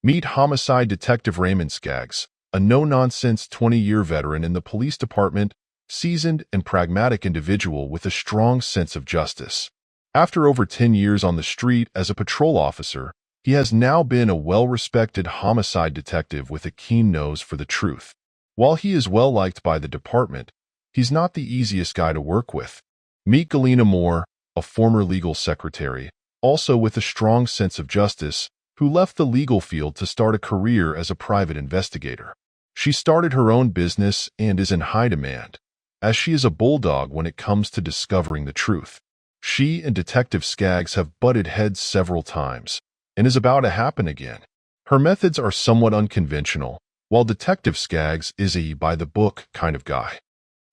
Meet homicide detective Raymond Skaggs, a no-nonsense 20-year veteran in the police department, seasoned and pragmatic individual with a strong sense of justice. After over 10 years on the street as a patrol officer, he has now been a well-respected homicide detective with a keen nose for the truth. While he is well-liked by the department, he's not the easiest guy to work with. Meet Galina, a former legal secretary, also with a strong sense of justice, who left the legal field to start a career as a private investigator. She started her own business and is in high demand, as she is a bulldog when it comes to discovering the truth. She and Detective Skaggs have butted heads several times, and is about to happen again. Her methods are somewhat unconventional, while Detective Skaggs is a by-the-book kind of guy.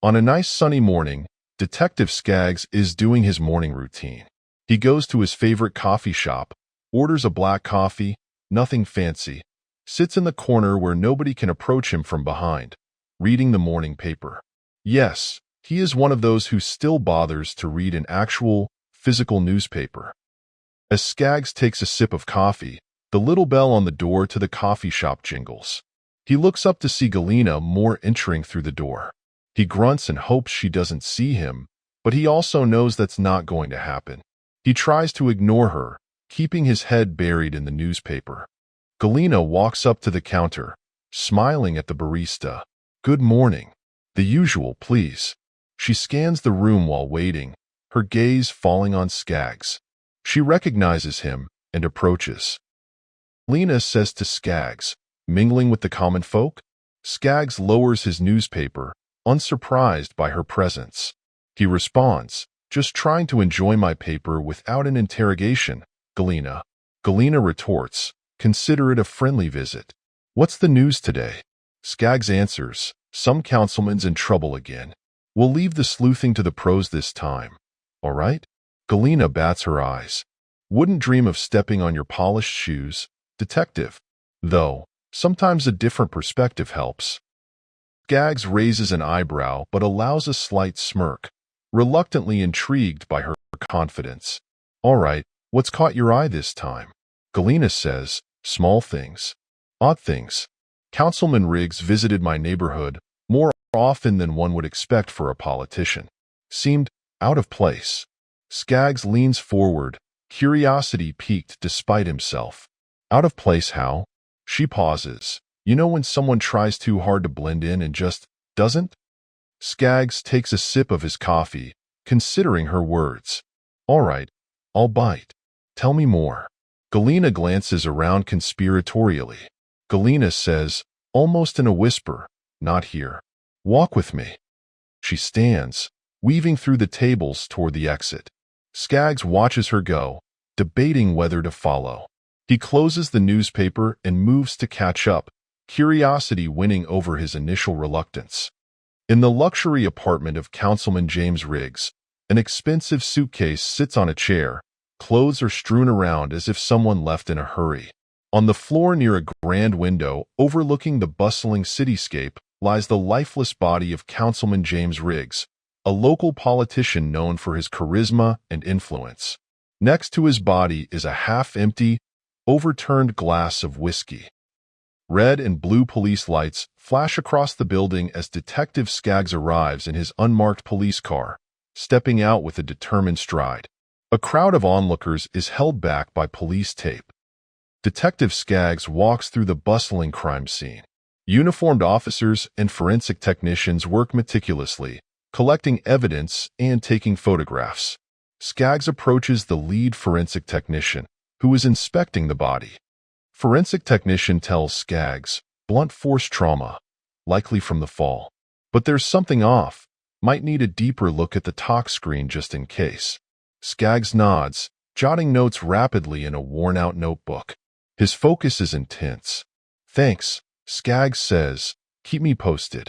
On a nice sunny morning, Detective Skaggs is doing his morning routine. He goes to his favorite coffee shop, orders a black coffee, nothing fancy, sits in the corner where nobody can approach him from behind, reading the morning paper. Yes, he is one of those who still bothers to read an actual, physical newspaper. As Skaggs takes a sip of coffee, the little bell on the door to the coffee shop jingles. He looks up to see Galina entering through the door. He grunts and hopes she doesn't see him, but he also knows that's not going to happen. He tries to ignore her, keeping his head buried in the newspaper. Galina walks up to the counter, smiling at the barista. "Good morning. The usual, please." She scans the room while waiting, her gaze falling on Skaggs. She recognizes him and approaches. Galina says to Skaggs, "Mingling with the common folk?" Skaggs lowers his newspaper, unsurprised by her presence. He responds, "Just trying to enjoy my paper without an interrogation, Galina." Galina retorts, "Consider it a friendly visit." "What's the news today?" Skaggs answers, "Some councilman's in trouble again. We'll leave the sleuthing to the pros this time. All right?" Galina bats her eyes. "Wouldn't dream of stepping on your polished shoes, detective. Though, sometimes a different perspective helps." Skaggs raises an eyebrow but allows a slight smirk, reluctantly intrigued by her confidence. "All right, what's caught your eye this time?" Galina says, "Small things. Odd things. Councilman Riggs visited my neighborhood more often than one would expect for a politician. Seemed out of place." Skaggs leans forward, curiosity piqued despite himself. "Out of place how?" She pauses. "You know when someone tries too hard to blend in and just doesn't?" Skaggs takes a sip of his coffee, considering her words. "All right, I'll bite. Tell me more." Galina glances around conspiratorially. Galina says, almost in a whisper, "Not here. Walk with me." She stands, weaving through the tables toward the exit. Skaggs watches her go, debating whether to follow. He closes the newspaper and moves to catch up, curiosity winning over his initial reluctance. In the luxury apartment of Councilman James Riggs, an expensive suitcase sits on a chair. Clothes are strewn around as if someone left in a hurry. On the floor near a grand window overlooking the bustling cityscape lies the lifeless body of Councilman James Riggs, a local politician known for his charisma and influence. Next to his body is a half-empty, overturned glass of whiskey. Red and blue police lights flash across the building as Detective Skaggs arrives in his unmarked police car, stepping out with a determined stride. A crowd of onlookers is held back by police tape. Detective Skaggs walks through the bustling crime scene. Uniformed officers and forensic technicians work meticulously, collecting evidence and taking photographs. Skaggs approaches the lead forensic technician, who is inspecting the body. Forensic technician tells Skaggs, "Blunt force trauma, likely from the fall. But there's something off. Might need a deeper look at the talk screen just in case." Skaggs nods, jotting notes rapidly in a worn-out notebook. His focus is intense. "Thanks," Skaggs says. "Keep me posted."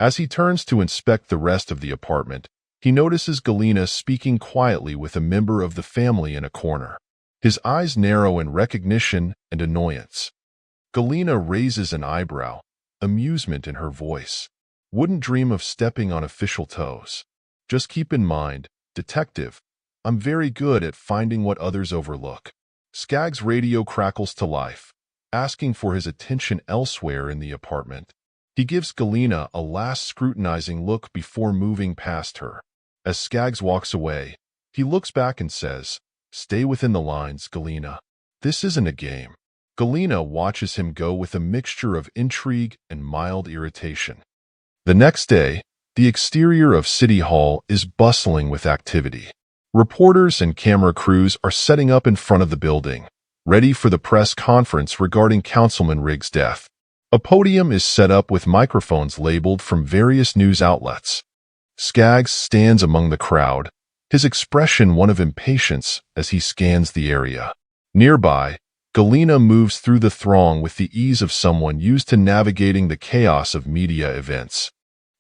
As he turns to inspect the rest of the apartment, he notices Galina speaking quietly with a member of the family in a corner. His eyes narrow in recognition and annoyance. Galina raises an eyebrow, amusement in her voice. "Wouldn't dream of stepping on official toes. Just keep in mind, detective, I'm very good at finding what others overlook." Skaggs' radio crackles to life. asking for his attention elsewhere in the apartment. He gives Galina a last scrutinizing look before moving past her. As Skaggs walks away, he looks back and says, "Stay within the lines, Galina. This isn't a game." Galina watches him go with a mixture of intrigue and mild irritation. The next day, the exterior of City Hall is bustling with activity. Reporters and camera crews are setting up in front of the building, ready for the press conference regarding Councilman Riggs' death. A podium is set up with microphones labeled from various news outlets. Skaggs stands among the crowd, his expression one of impatience as he scans the area. Nearby, Galina moves through the throng with the ease of someone used to navigating the chaos of media events.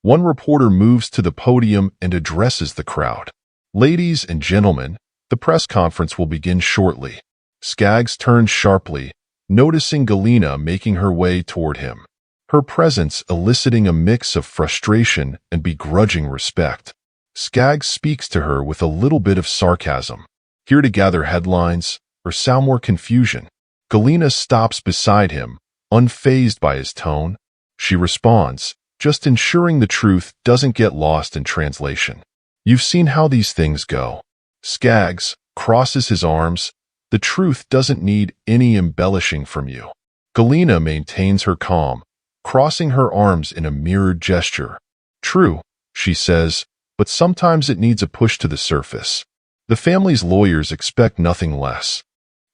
One reporter moves to the podium and addresses the crowd. "Ladies and gentlemen, the press conference will begin shortly." Skaggs turns sharply, noticing Galina making her way toward him, her presence eliciting a mix of frustration and begrudging respect. Skaggs speaks to her with a little bit of sarcasm. "Here to gather headlines, or sound more confusion?" Galina stops beside him, unfazed by his tone. She responds, "Just ensuring the truth doesn't get lost in translation. You've seen how these things go." Skaggs crosses his arms. "The truth doesn't need any embellishing from you." Galina maintains her calm, crossing her arms in a mirrored gesture. "True," she says, "but sometimes it needs a push to the surface. The family's lawyers expect nothing less."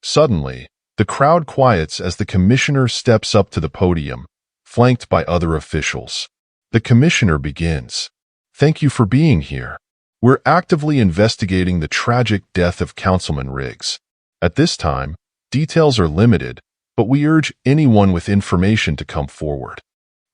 Suddenly, the crowd quiets as the commissioner steps up to the podium, flanked by other officials. The commissioner begins. "Thank you for being here. We're actively investigating the tragic death of Councilman Riggs. At this time, details are limited, but we urge anyone with information to come forward."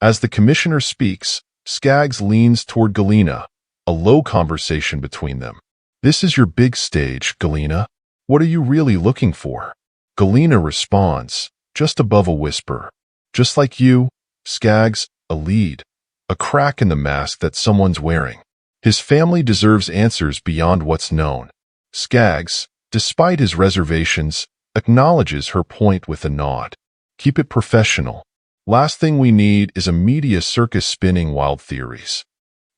As the commissioner speaks, Skaggs leans toward Galina, a low conversation between them. "This is your big stage, Galina. What are you really looking for?" Galina responds, just above a whisper. "Just like you, Skaggs, a lead, a crack in the mask that someone's wearing. His family deserves answers beyond what's known." Skaggs, despite his reservations, acknowledges her point with a nod. "Keep it professional. Last thing we need is a media circus spinning wild theories."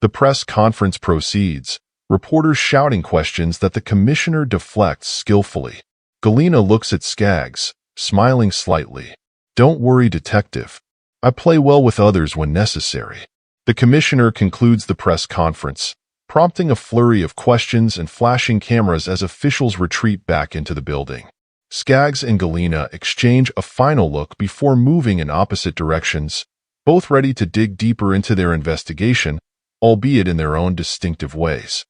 The press conference proceeds, reporters shouting questions that the commissioner deflects skillfully. Galina looks at Skaggs, smiling slightly. "Don't worry, detective. I play well with others when necessary." The commissioner concludes the press conference, prompting a flurry of questions and flashing cameras as officials retreat back into the building. Skaggs and Galina exchange a final look before moving in opposite directions, both ready to dig deeper into their investigation, albeit in their own distinctive ways.